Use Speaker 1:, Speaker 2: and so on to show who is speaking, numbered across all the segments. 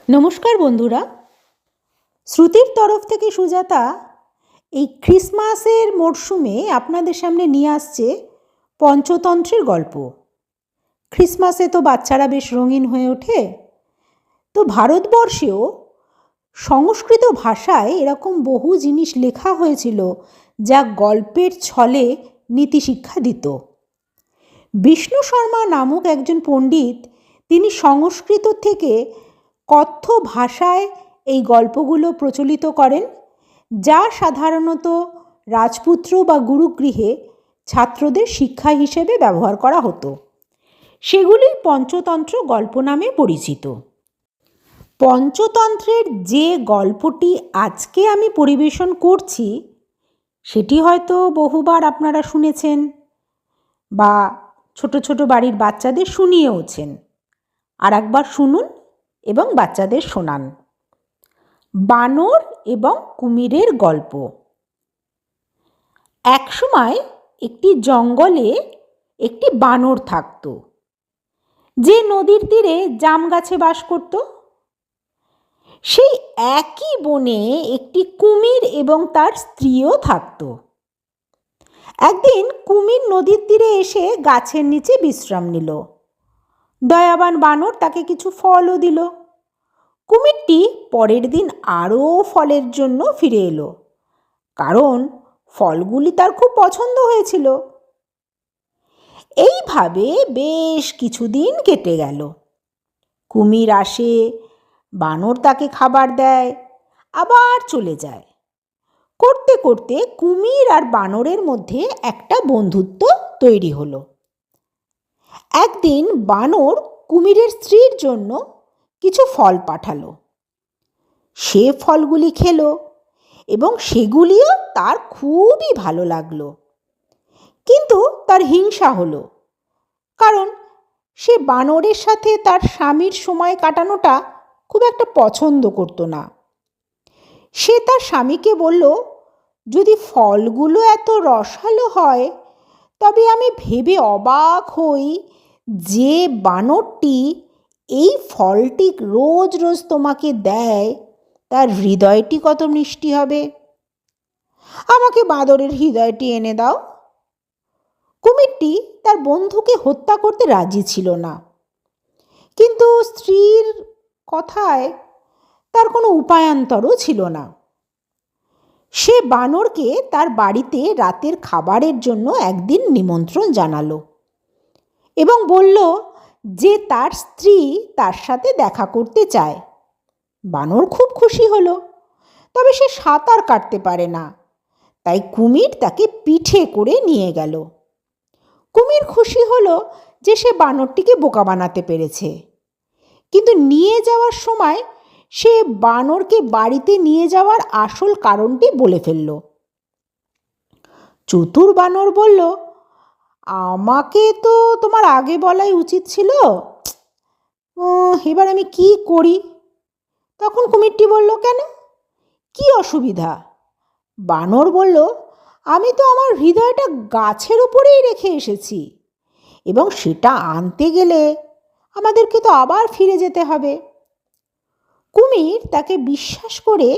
Speaker 1: নমস্কার বন্ধুরা, শ্রুতির তরফ থেকে সুজাতা এই ক্রিসমাসের মরশুমে আপনাদের সামনে নিয়ে আসছে পঞ্চতন্ত্রের গল্প। ক্রিসমাসে তো বাচ্চারা বেশ রঙিন হয়ে ওঠে, তো ভারতবর্ষেও সংস্কৃত ভাষায় এরকম বহু জিনিস লেখা হয়েছিল যা গল্পের ছলে নীতিশিক্ষা দিত। বিষ্ণু শর্মা নামক একজন পণ্ডিত, তিনি সংস্কৃত থেকে কথ্য ভাষায় এই গল্পগুলো প্রচলিত করেন, যা সাধারণত রাজপুত্র বা গুরুগৃহে ছাত্রদের শিক্ষা হিসেবে ব্যবহার করা হতো। সেগুলি পঞ্চতন্ত্র গল্প নামে পরিচিত। পঞ্চতন্ত্রের যে গল্পটি আজকে আমি পরিবেশন করছি সেটি হয়তো বহুবার আপনারা শুনেছেন বা ছোট ছোট বাড়ির বাচ্চাদের শুনিয়েওছেন। আর একবার শুনুন এবং বাচ্চাদের শোনান। বানর এবং কুমিরের গল্প। একসময় একটি জঙ্গলে একটি বানর থাকত, যে নদীর তীরে জাম গাছে বাস করত। সেই একই বনে একটি কুমির এবং তার স্ত্রীও থাকত। একদিন কুমির নদীর তীরে এসে গাছের নিচে বিশ্রাম নিল। দয়াবান বানর তাকে কিছু ফলও দিল। কুমিরটি পরের দিন আরও ফলের জন্য ফিরে এলো, কারণ ফলগুলি তার খুব পছন্দ হয়েছিল। এইভাবে বেশ কিছুদিন কেটে গেল। কুমির আসে, বানর তাকে খাবার দেয়, আবার চলে যায়। করতে করতে কুমির আর বানরের মধ্যে একটা বন্ধুত্ব তৈরি হলো। একদিন বানর কুমিরের স্ত্রীর জন্য কিছু ফল পাঠালো। সে ফলগুলি খেলো এবং সেগুলিও তার খুবই ভালো লাগলো। কিন্তু তার হিংসা হলো, কারণ সে বানরের সাথে তার স্বামীর সময় কাটানোটা খুব একটা পছন্দ করতো না। সে তার স্বামীকে বলল, যদি ফলগুলো এত রসালো হয় তবে আমি ভেবে অবাক হই যে বানরটি এই ফলটি রোজ রোজ তোমাকে দেয়, তার হৃদয়টি কত মিষ্টি হবে। আমাকে বাঁদরের হৃদয়টি এনে দাও। কুমিরটি তার বন্ধুকে হত্যা করতে রাজি ছিল না, কিন্তু স্ত্রীর কথায় তার কোনো উপায়ান্তরও ছিল না। সে বানরকে তার বাড়িতে রাতের খাবারের জন্য একদিন নিমন্ত্রণ জানালো এবং বলল যে তার স্ত্রী তার সাথে দেখা করতে চায়। বানর খুব খুশি হলো, তবে সে সাঁতার কাটতে পারে না, তাই কুমির তাকে পিঠে করে নিয়ে গেল। কুমির খুশি হলো যে সে বানরটিকে বোকা বানাতে পেরেছে, কিন্তু নিয়ে যাওয়ার সময় সে বানরকে বাড়িতে নিয়ে যাওয়ার আসল কারণটি বলে ফেলল। চতুর বানর বলল, আমাকে তো তোমার আগে বলাই উচিত ছিল, এবার আমি কি করি? তখন কুমিরটি বলল, কেন, কি অসুবিধা? বানর বলল, আমি তো আমার হৃদয়টা গাছের উপরেই রেখে এসেছি এবং সেটা আনতে গেলে আমাদেরকে তো আবার ফিরে যেতে হবে। কুমির তাকে বিশ্বাস করে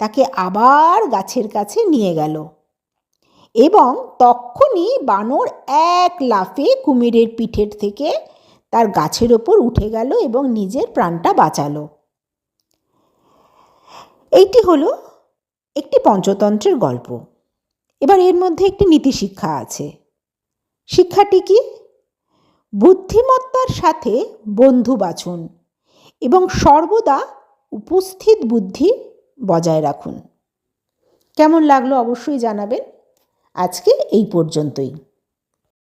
Speaker 1: তাকে আবার গাছের কাছে নিয়ে গেল এবং তখনই বানর এক লাফে কুমিরের পিঠের থেকে তার গাছের ওপর উঠে গেল এবং নিজের প্রাণটা বাঁচালো। এইটি হলো একটি পঞ্চতন্ত্রের গল্প। এবার এর মধ্যে একটি নীতিশিক্ষা আছে। শিক্ষাটি কি? বুদ্ধিমত্তার সাথে বন্ধু বাছুন এবং সর্বদা উপস্থিত বুদ্ধি বজায় রাখুন। কেমন লাগলো অবশ্যই জানাবেন। আজকে এই পর্যন্তই।